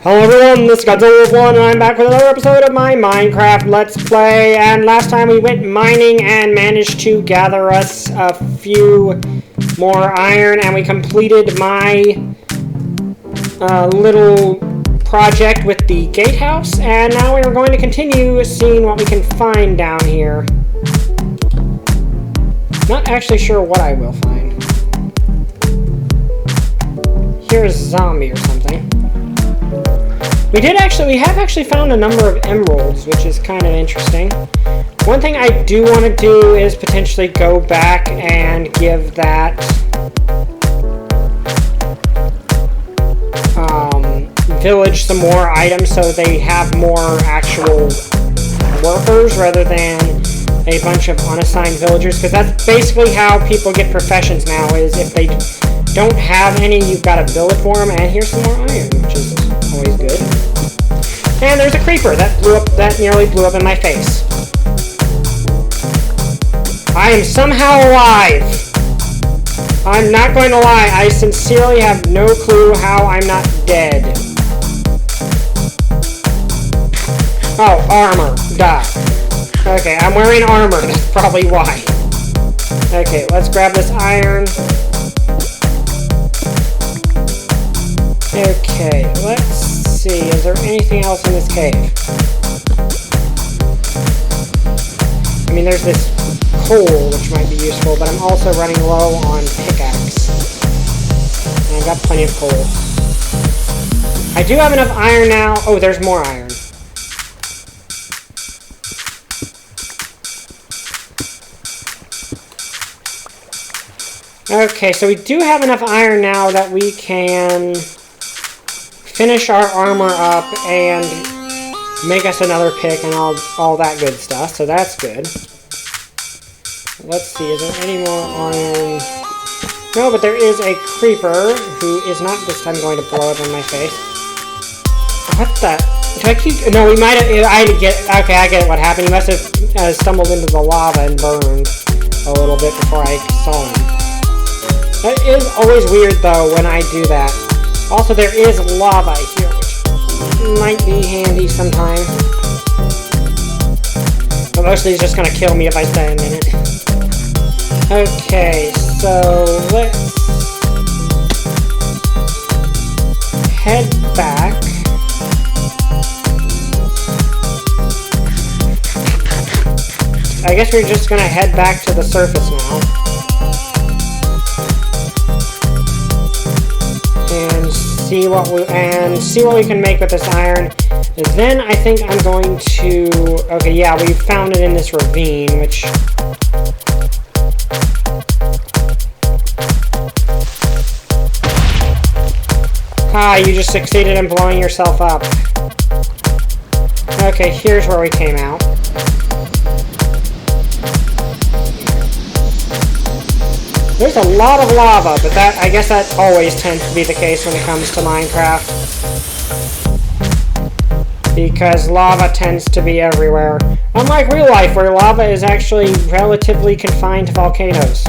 Hello everyone, this is Godzillawolf, and I'm back with another episode of my Minecraft Let's Play. And last time we went mining and managed to gather us a few more iron, and we completed my little project with the gatehouse. And now we are going to continue seeing what we can find down here. Not actually sure what I will find. Here's a zombie or something. We have actually found a number of emeralds, which is kind of interesting. One thing I do want to do is potentially go back and give that village some more items so they have more actual workers rather than a bunch of unassigned villagers, because that's basically how people get professions now, is if they don't have any, you've got to build it for them. And here's some more iron, which is always good. And there's a creeper that nearly blew up in my face. I am somehow alive. I'm not going to lie, I sincerely have no clue how I'm not dead. Oh, armor. Duh. Okay, I'm wearing armor, that's probably why. Okay, let's grab this iron. Okay, let's see, is there anything else in this cave? I mean, there's this coal, which might be useful, but I'm also running low on pickaxe. And I've got plenty of coal. I do have enough iron now. Oh, there's more iron. Okay, so we do have enough iron now that we can finish our armor up and make us another pick and all that good stuff, so that's good. Let's see, is there any more iron? No, but there is a creeper who is not this time going to blow up in my face. What the? Do I keep? No, we might have. Okay, I get what happened. He must have stumbled into the lava and burned a little bit before I saw him. That is always weird, though, when I do that. Also, there is lava here, which might be handy sometime. But mostly it's just going to kill me if I stay a minute. Okay, so let's head back. I guess we're just going to head back to the surface now. And see what we can make with this iron. And then I think I'm going to. Okay, yeah, we found it in this ravine, which. You just succeeded in blowing yourself up. Okay, here's where we came out. There's a lot of lava, but I guess that always tends to be the case when it comes to Minecraft. Because lava tends to be everywhere. Unlike real life, where lava is actually relatively confined to volcanoes.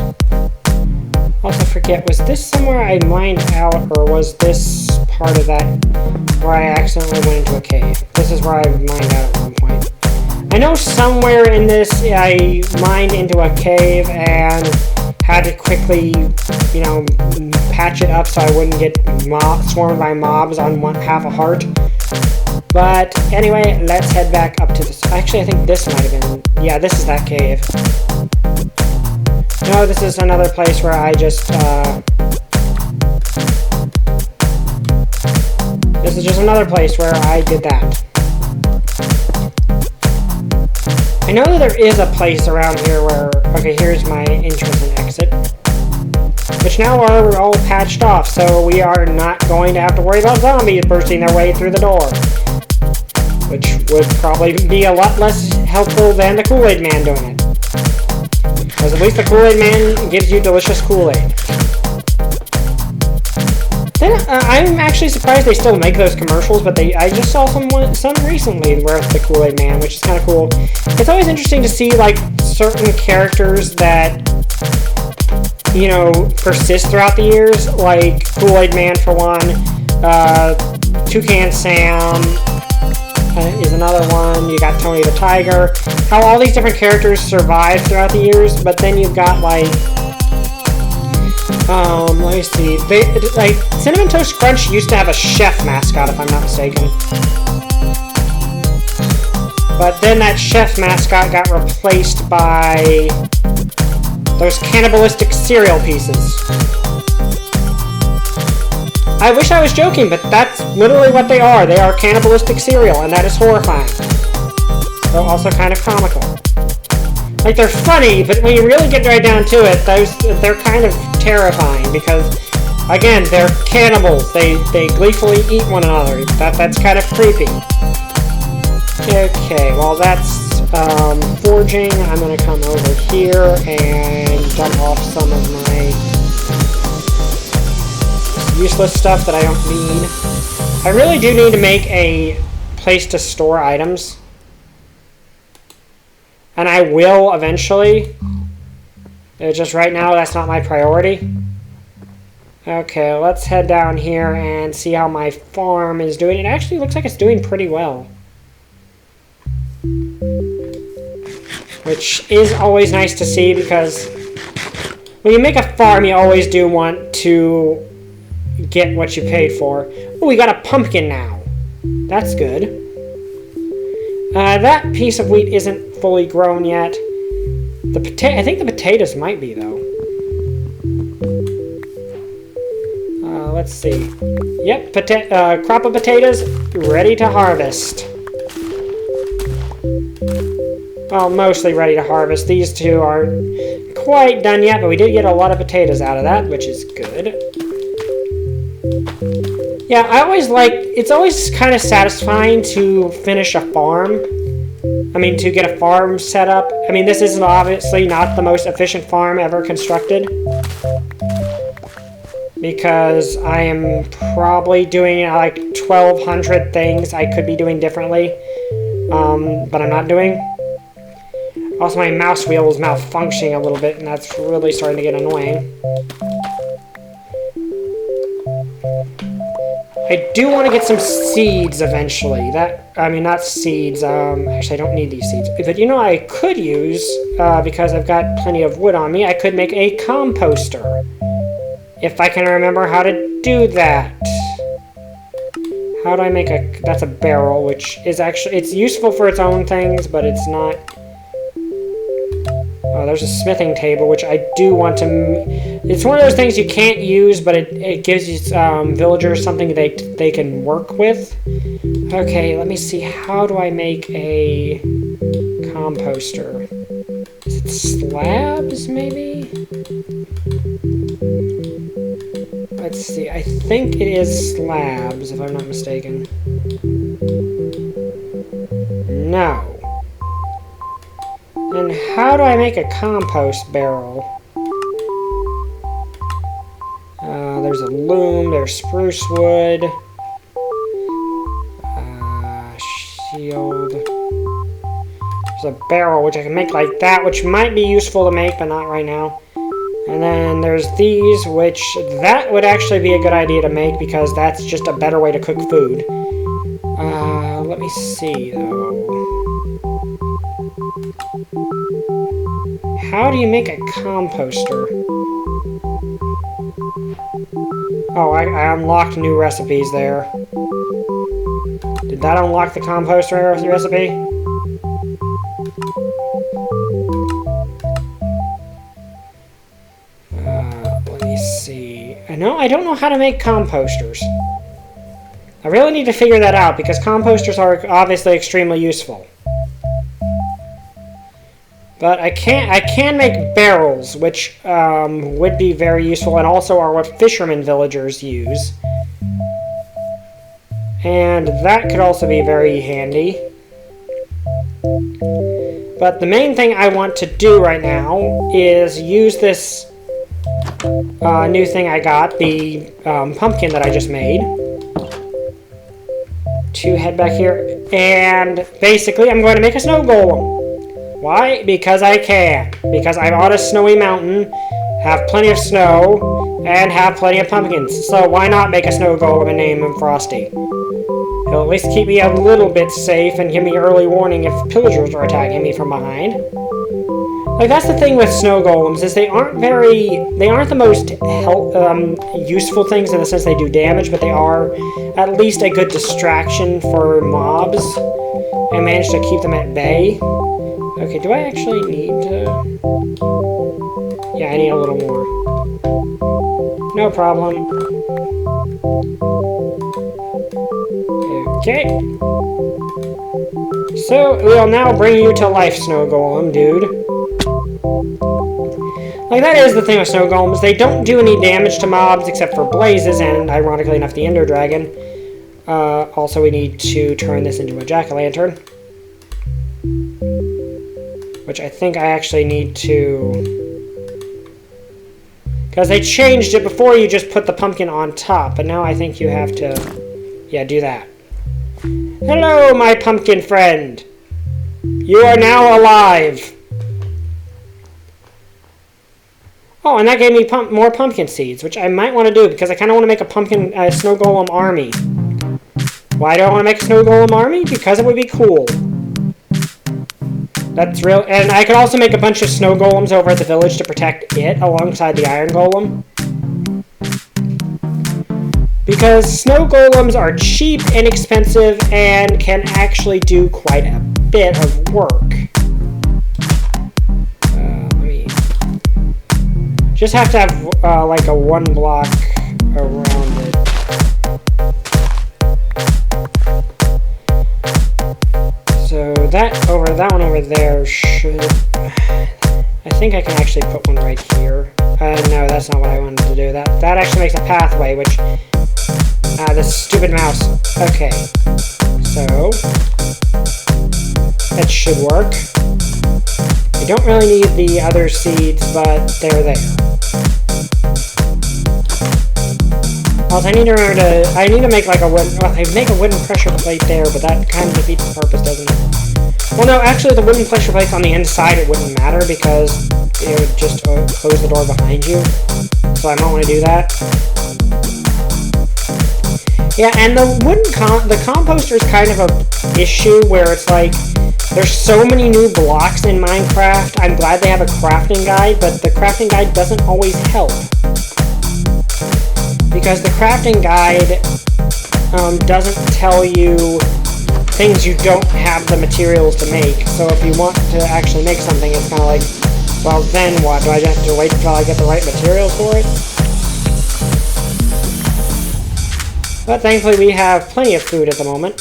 Also forget, was this somewhere I mined out, or was this part of that where I accidentally went into a cave? This is where I mined out at one point. I know somewhere in this I mined into a cave and had to quickly, patch it up so I wouldn't get swarmed by mobs on half a heart. But anyway, let's head back up to this. Actually, I think this might have been. Yeah, this is that cave. No, this is another place where I just. This is just another place where I did that. I know that there is a place around here where. Okay, here's my entrance and exit. Which now are all patched off, so we are not going to have to worry about zombies bursting their way through the door. Which would probably be a lot less helpful than the Kool-Aid Man doing it. Because at least the Kool-Aid Man gives you delicious Kool-Aid. Then, I'm actually surprised they still make those commercials, but I just saw some recently with the Kool-Aid Man, which is kind of cool. It's always interesting to see, like, certain characters that, persist throughout the years, like Kool-Aid Man for one, Toucan Sam is another one. You got Tony the Tiger. How all these different characters survive throughout the years, but then you've got like, let me see. Like Cinnamon Toast Crunch used to have a chef mascot, if I'm not mistaken. But then that chef mascot got replaced by those cannibalistic cereal pieces. I wish I was joking, but that's literally what they are. They are cannibalistic cereal, and that is horrifying. Though also kind of comical. Like, they're funny, but when you really get right down to it, they're kind of terrifying, because, again, they're cannibals. They gleefully eat one another. That's kind of creepy. Okay, well that's forging. I'm going to come over here and dump off some of my useless stuff that I don't need. I really do need to make a place to store items. And I will eventually. Just right now, that's not my priority. Okay, let's head down here and see how my farm is doing. It actually looks like it's doing pretty well. Which is always nice to see, because when you make a farm, you always do want to get what you paid for. Oh, we got a pumpkin now. That's good. That piece of wheat isn't fully grown yet. I think the potatoes might be, though. Let's see. Yep, crop of potatoes ready to harvest. Well, mostly ready to harvest. These two aren't quite done yet, but we did get a lot of potatoes out of that, which is good. Yeah, it's always kind of satisfying to finish a farm. I mean, to get a farm set up. I mean, this is obviously not the most efficient farm ever constructed, because I am probably doing like 1,200 things I could be doing differently, but I'm not doing. Also, my mouse wheel is malfunctioning a little bit, and that's really starting to get annoying. I do want to get some seeds eventually. Not seeds. Actually, I don't need these seeds. But you know, I could use, because I've got plenty of wood on me, I could make a composter. If I can remember how to do that. How do I make that's a barrel, which is actually, it's useful for its own things, but it's not. Oh, there's a smithing table, which I do want to. It's one of those things you can't use, but it gives you villagers something they can work with. Okay, let me see. How do I make a composter? Is it slabs, maybe? Let's see. I think it is slabs, if I'm not mistaken. No. And how do I make a compost barrel? There's a loom, there's spruce wood, shield. There's a barrel, which I can make like that, which might be useful to make, but not right now. And then there's these, which that would actually be a good idea to make, because that's just a better way to cook food. Let me see, though. How do you make a composter? Oh, I unlocked new recipes there. Did that unlock the composter recipe? Let me see. I don't know how to make composters. I really need to figure that out, because composters are obviously extremely useful. But I can make barrels, which would be very useful, and also are what fishermen villagers use. And that could also be very handy. But the main thing I want to do right now is use this new thing I got, the pumpkin that I just made, to head back here. And basically, I'm going to make a snow golem. Why? Because I can. Because I'm on a snowy mountain, have plenty of snow, and have plenty of pumpkins. So why not make a snow golem and name him Frosty? He'll at least keep me a little bit safe and give me early warning if pillagers are attacking me from behind. Like, that's the thing with snow golems, is they aren't the most useful things in the sense they do damage, but they are at least a good distraction for mobs and manage to keep them at bay. Okay, do I actually need to... Yeah, I need a little more. No problem. Okay. So, we'll now bring you to life, Snow Golem, dude. Like, that is the thing with Snow Golems. They don't do any damage to mobs except for blazes and, ironically enough, the Ender Dragon. Also, we need to turn this into a jack-o'-lantern. Which I think I actually need to... Because they changed it before, you just put the pumpkin on top, but now I think you have to... Yeah, do that. Hello, my pumpkin friend! You are now alive! Oh, and that gave me more pumpkin seeds, which I might want to do, because I kind of want to make a pumpkin snow golem army. Why do I want to make a snow golem army? Because it would be cool. That's real, and I could also make a bunch of snow golems over at the village to protect it alongside the iron golem. Because snow golems are cheap, inexpensive, and can actually do quite a bit of work. Just have to have like a 1 block around it. So that one over there should... I think I can actually put one right here. No, that's not what I wanted to do. That actually makes a pathway, which... this stupid mouse. Okay. So... that should work. You don't really need the other seeds, but they're there. Also, I need to remember to... I need to make like a wooden... Well, I make a wooden pressure plate there, but that kind of defeats the purpose, doesn't it? Well, no, actually, the wooden pressure plates on the inside, it wouldn't matter, because it would just close the door behind you. So I might want to do that. Yeah, and the wooden... the composter is kind of a issue where it's like... There's so many new blocks in Minecraft. I'm glad they have a crafting guide, but the crafting guide doesn't always help. Because the crafting guide doesn't tell you things you don't have the materials to make. So if you want to actually make something, it's kind of like, well, then what? Do I just have to wait until I get the right materials for it? But thankfully we have plenty of food at the moment.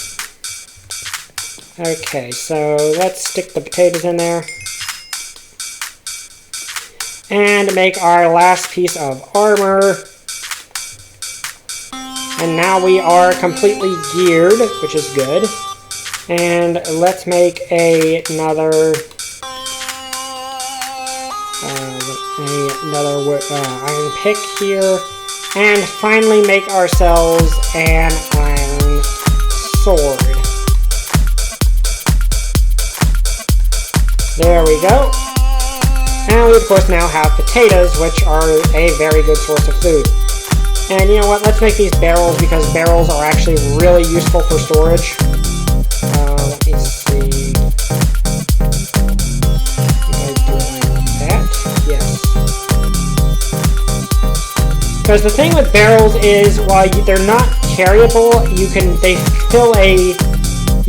Okay, so let's stick the potatoes in there. And make our last piece of armor. And now we are completely geared, which is good. And let's make another iron pick here. And finally make ourselves an iron sword. There we go. And we of course now have potatoes, which are a very good source of food. And you know what, let's make these barrels, because barrels are actually really useful for storage. Let me see. Did I do like that? Yes. Because the thing with barrels is, while they're not carryable, you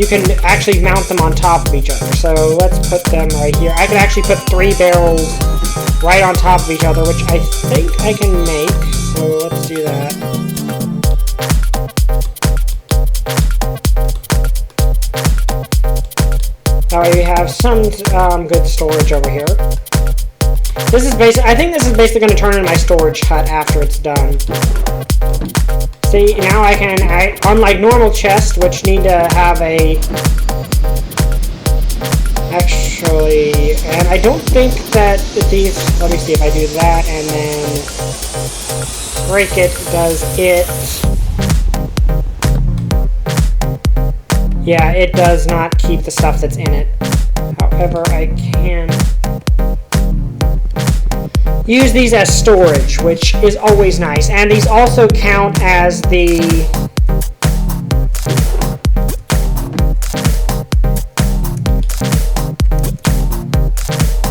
can actually mount them on top of each other. So let's put them right here. I could actually put 3 barrels right on top of each other, which I think I can make. So let's do that. That way we have some good storage over here. This is I think this is basically going to turn into my storage hut after it's done. See, now unlike normal chests, which need to have actually, and I don't think that these, let me see if I do that, and then break it, does it, yeah, it does not keep the stuff that's in it. However, I can use these as storage, which is always nice. And these also count as the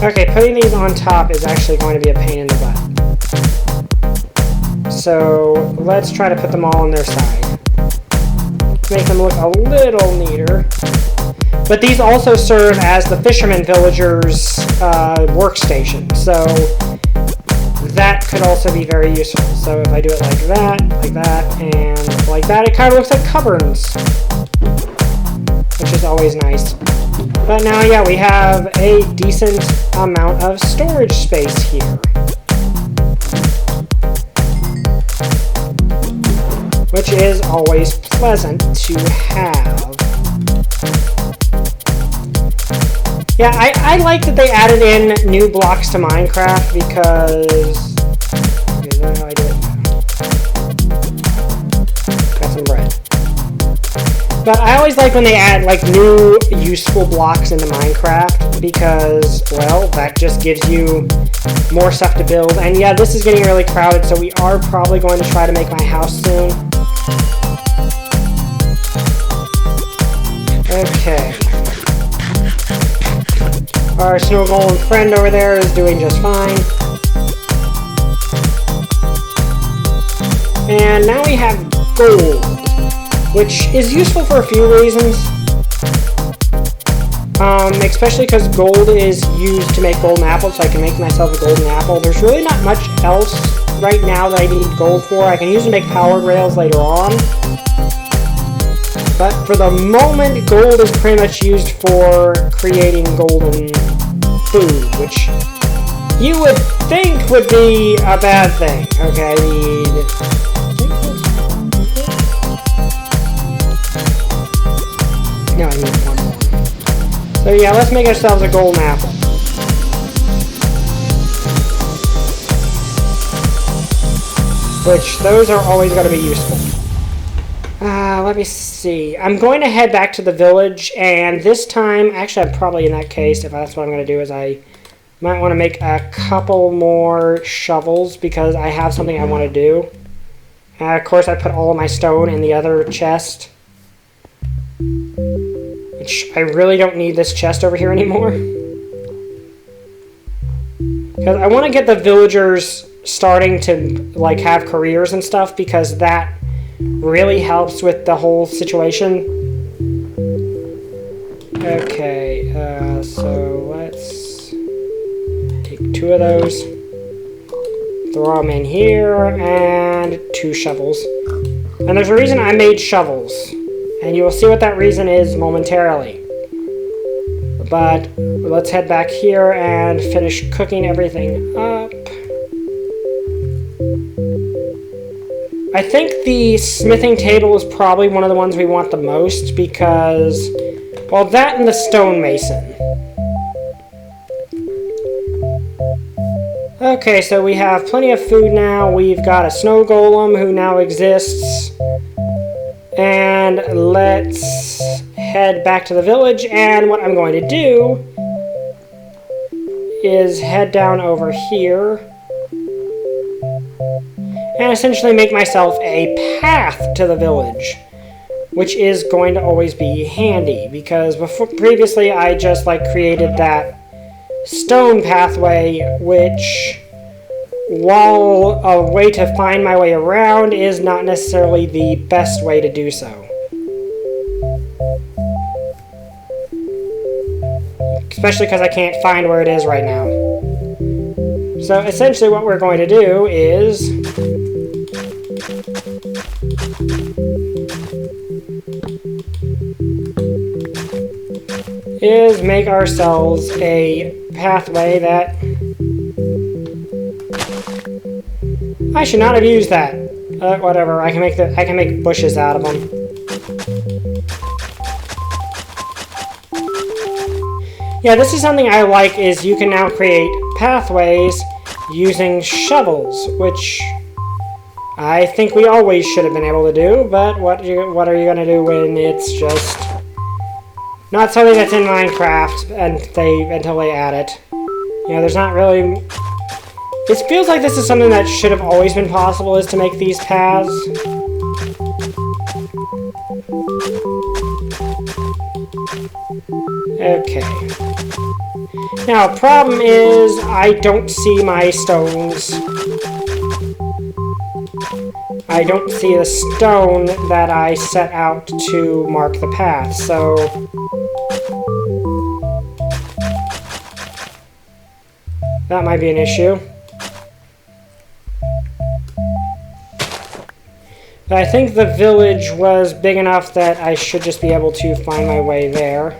okay, putting these on top is actually going to be a pain in the butt. So let's try to put them all on their side. Make them look a little neater. But these also serve as the fisherman villagers' workstation. So that could also be very useful. So if I do it like that, and like that, it kind of looks like cupboards, which is always nice. But now, yeah, we have a decent amount of storage space here, which is always pleasant to have. Yeah, I like that they added in new blocks to Minecraft because... Okay, is that how I do it? Got some bread. But I always like when they add, like, new useful blocks into Minecraft because, well, that just gives you more stuff to build. And yeah, this is getting really crowded, so we are probably going to try to make my house soon. Okay. Our Snow Golem friend over there is doing just fine. And now we have gold, which is useful for a few reasons. Especially because gold is used to make golden apples, so I can make myself a golden apple. There's really not much else right now that I need gold for. I can use it to make powered rails later on. But for the moment, gold is pretty much used for creating golden food, which you would think would be a bad thing. Okay, I need... No, I need one more. So yeah, let's make ourselves a golden apple. Which, those are always going to be useful. Let me see. I'm going to head back to the village, and this time, actually, I'm probably in that case, if that's what I'm going to do, is I might want to make a couple more shovels, because I have something I want to do. Of course, I put all of my stone in the other chest, which I really don't need this chest over here anymore. Because I want to get the villagers starting to, like, have careers and stuff, because that really helps with the whole situation. Okay, so let's take 2 of those, throw them in here, and 2 shovels. And there's a reason I made shovels, and you will see what that reason is momentarily. But let's head back here and finish cooking everything up. I think the smithing table is probably one of the ones we want the most because, well, that and the stonemason. Okay, so we have plenty of food now. We've got a Snow Golem who now exists. And let's head back to the village, and what I'm going to do is head down over here and essentially make myself a path to the village, which is going to always be handy, because previously I just created that stone pathway, which, while a way to find my way around, is not necessarily the best way to do so. Especially because I can't find where it is right now. So essentially what we're going to do is make ourselves a pathway that... I should not have used that. Whatever, I can make bushes out of them. Yeah, this is something I like, is you can now create pathways using shovels, which I think we always should have been able to do, but what are you going to do when it's just not something that's in Minecraft until they add it? You know, there's not really It feels like this is something that should have always been possible, is to make these paths. Okay. Now, problem is, I don't see my stones. I don't see the stone that I set out to mark the path, so... that might be an issue. But I think the village was big enough that I should just be able to find my way there.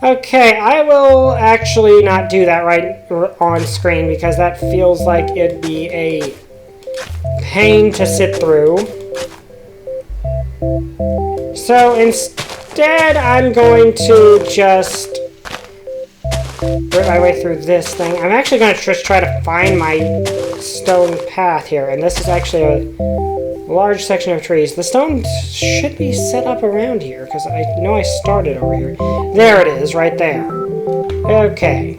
Okay, I will actually not do that right on screen because that feels like it'd be a pain to sit through. So instead, I'm going to just work my way through this thing. I'm actually going to just try to find my stone path here, and this is actually a large section of trees. The stone should be set up around here, because I know I started over here. There it is, right there. Okay.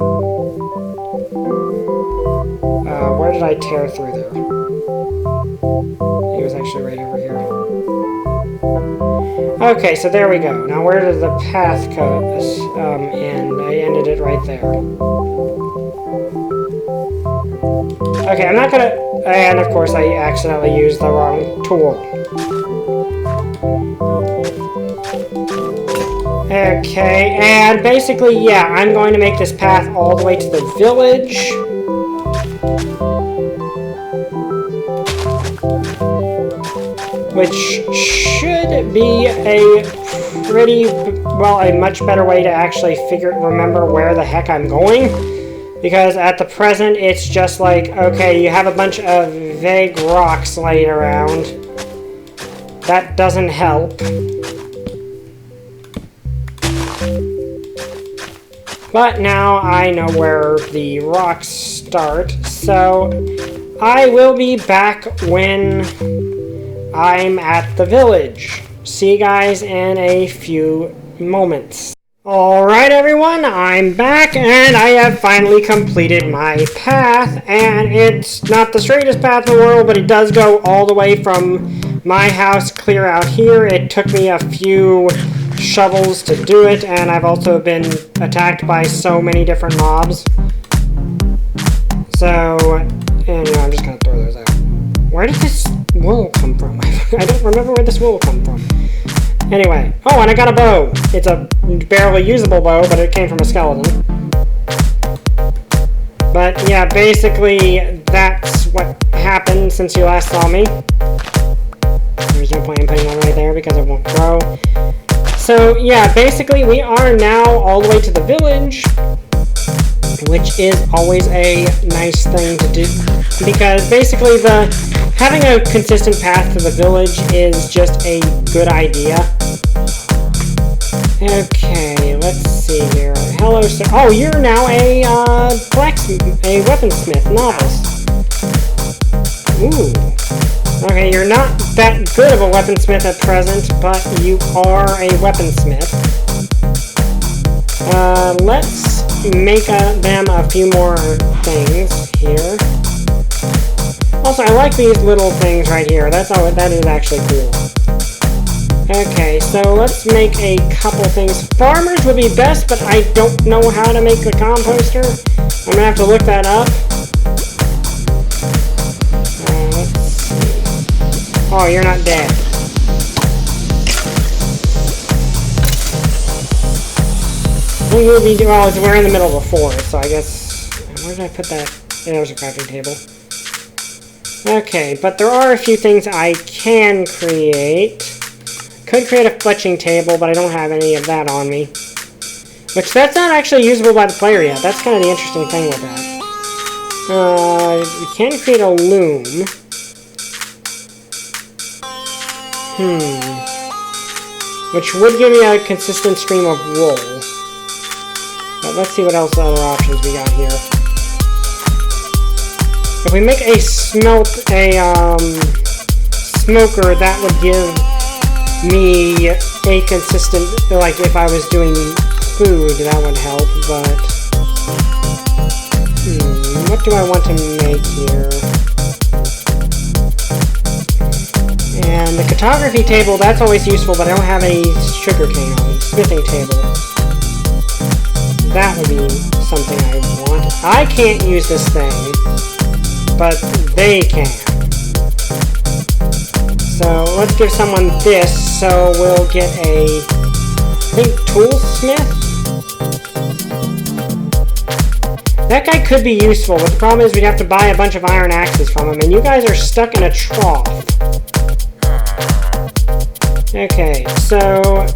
Where did I tear through there? It was actually right over here. Okay, so there we go. Now where did the path go end? I ended it right there. Okay, I'm not gonna... and of course I accidentally used the wrong tool. Okay, and basically, yeah, I'm going to make this path all the way to the village. Which should be a pretty, well, a much better way to actually remember where the heck I'm going. Because at the present, it's just like, okay, you have a bunch of vague rocks laying around. That doesn't help. But now I know where the rocks start, so I will be back when I'm at the village. See you guys in a few moments. Alright everyone, I'm back and I have finally completed my path, and it's not the straightest path in the world, but it does go all the way from my house clear out here. It took me a few shovels to do it, and I've also been attacked by so many different mobs. So, and you know, I'm just gonna throw those out. Where did this wool come from? I don't remember where this wool come from. Anyway, oh, and I got a bow. It's a barely usable bow, but it came from a skeleton. But yeah, basically, that's what happened since you last saw me. There's no point in putting one right there because it won't grow. So yeah, basically we are now all the way to the village, which is always a nice thing to do, because basically having a consistent path to the village is just a good idea. Okay, let's see here. Hello, sir. Oh, you're now a blacksmith, a weaponsmith novice. Ooh. Okay, you're not that good of a weaponsmith at present, but you are a weaponsmith. Let's make them a few more things here. Also, I like these little things right here. That is actually cool. Okay, so let's make a couple things. Farmers would be best, but I don't know how to make the composter. I'm gonna have to look that up. Let's see. Oh, you're not dead. Well, we're in the middle of a forest, so I guess... Where did I put that? Yeah, there's a crafting table. Okay, but there are a few things I can create. Could create a fletching table, but I don't have any of that on me. Which, that's not actually usable by the player yet. That's kind of the interesting thing with that. We can create a loom. Which would give me a consistent stream of wool. But let's see what else other options we got here. If we make a smoker, that would give me a consistent, like if I was doing food, that would help, but... what do I want to make here? And the cartography table, that's always useful, but I don't have any sugarcane on me. Smithing table. That would be something I want. I can't use this thing, but they can. So let's give someone this, so we'll get a, I think, toolsmith? That guy could be useful, but the problem is we'd have to buy a bunch of iron axes from him, and you guys are stuck in a trough. Okay, so...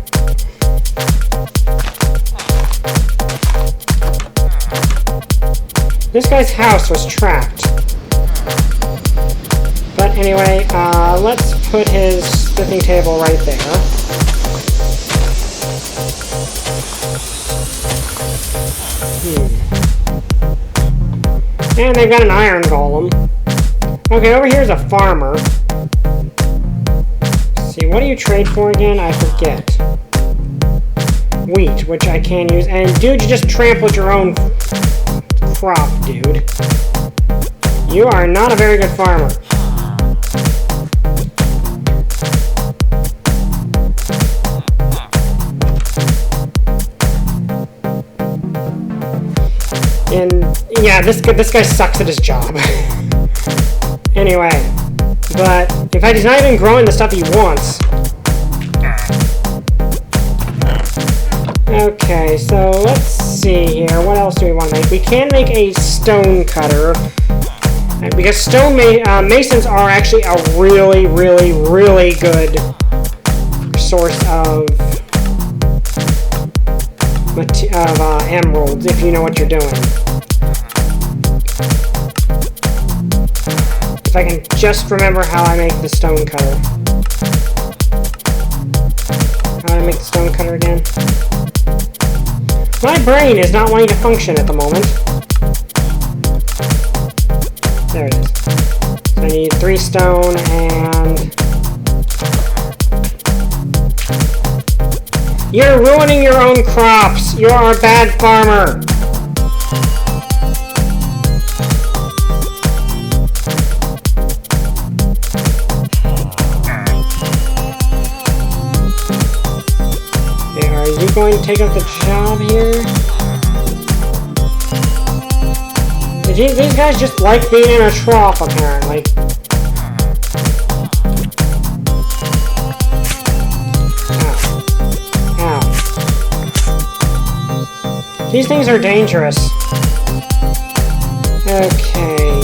this guy's house was trapped. But anyway, let's put his smithing table right there. And they've got an iron golem. Okay, over here's a farmer. Let's see, what do you trade for again? I forget. Wheat, which I can use. And dude, you just trampled your own crop, dude. You are not a very good farmer. And yeah, this guy sucks at his job. Anyway, but in fact, he's not even growing the stuff he wants. Okay, so let's see here. What else do we want to make? We can make a stone cutter. Because stone masons are actually a really, really, really good source of emeralds, if you know what you're doing. If I can just remember how I make the stone cutter. How do I make the stone cutter again? My brain is not wanting to function at the moment. There it is. So I need 3 stone and... You're ruining your own crops! You are a bad farmer! Are you going to take up the job here? These guys just like being in a trough, apparently. Ow. Ow. These things are dangerous. Okay.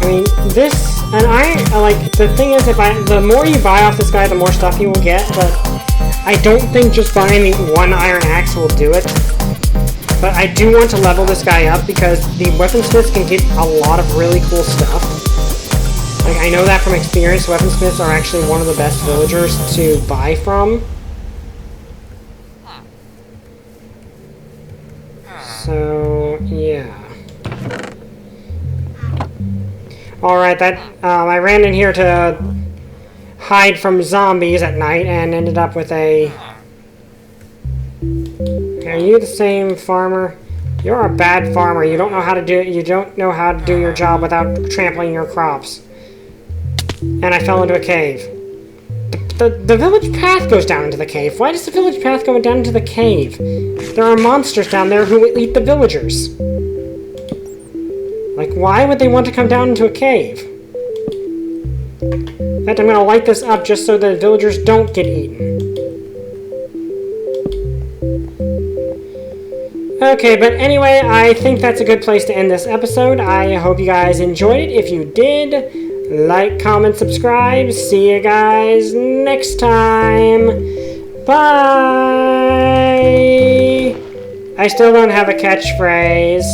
I mean, this... And the thing is, the more you buy off this guy, the more stuff you will get, but I don't think just buying the 1 iron axe will do it. But I do want to level this guy up, because the weaponsmiths can get a lot of really cool stuff. Like, I know that from experience, weaponsmiths are actually one of the best villagers to buy from. So, yeah. Alright, I ran in here to hide from zombies at night and ended up with a... Are you the same farmer? You're a bad farmer. You don't know how to do it. You don't know how to do your job without trampling your crops. And I fell into a cave. The village path goes down into the cave. Why does the village path go down into the cave? There are monsters down there who will eat the villagers. Like, why would they want to come down into a cave? In fact, I'm going to light this up just so the villagers don't get eaten. Okay, but anyway, I think that's a good place to end this episode. I hope you guys enjoyed it. If you did, like, comment, subscribe. See you guys next time. Bye! I still don't have a catchphrase.